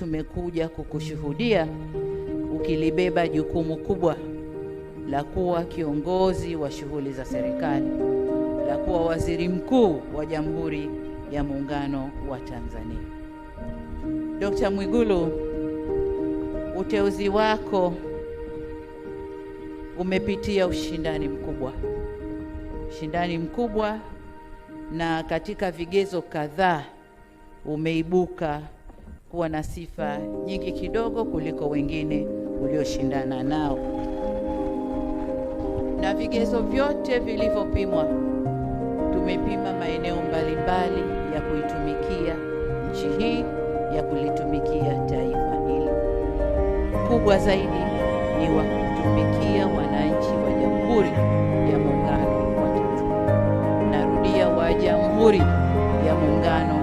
tumekuja kukushuhudia ukilibeba jukumu kubwa la kuwa kiongozi wa shughuli za serikali, la kuwa waziri mkuu wa Jamhuri ya Muungano wa Tanzania. Dr. Mwigulu, uteuzi wako umepitia ushindani mkubwa, na katika vigezo kadhaa umeibuka kuwa na sifa nyingi kidogo kuliko wengine ulioshindana nao, na vigezo vyote vilivyopimwa, tumepima maeneo mbalimbali ya kuitumikia nchi hii, ya kulitumikia taifa hili. Kubwa zaidi ni wa kutumikia wananchi wa Jamhuri ya Muungano wa Tanzania. Narudia, wa Jamhuri ya Muungano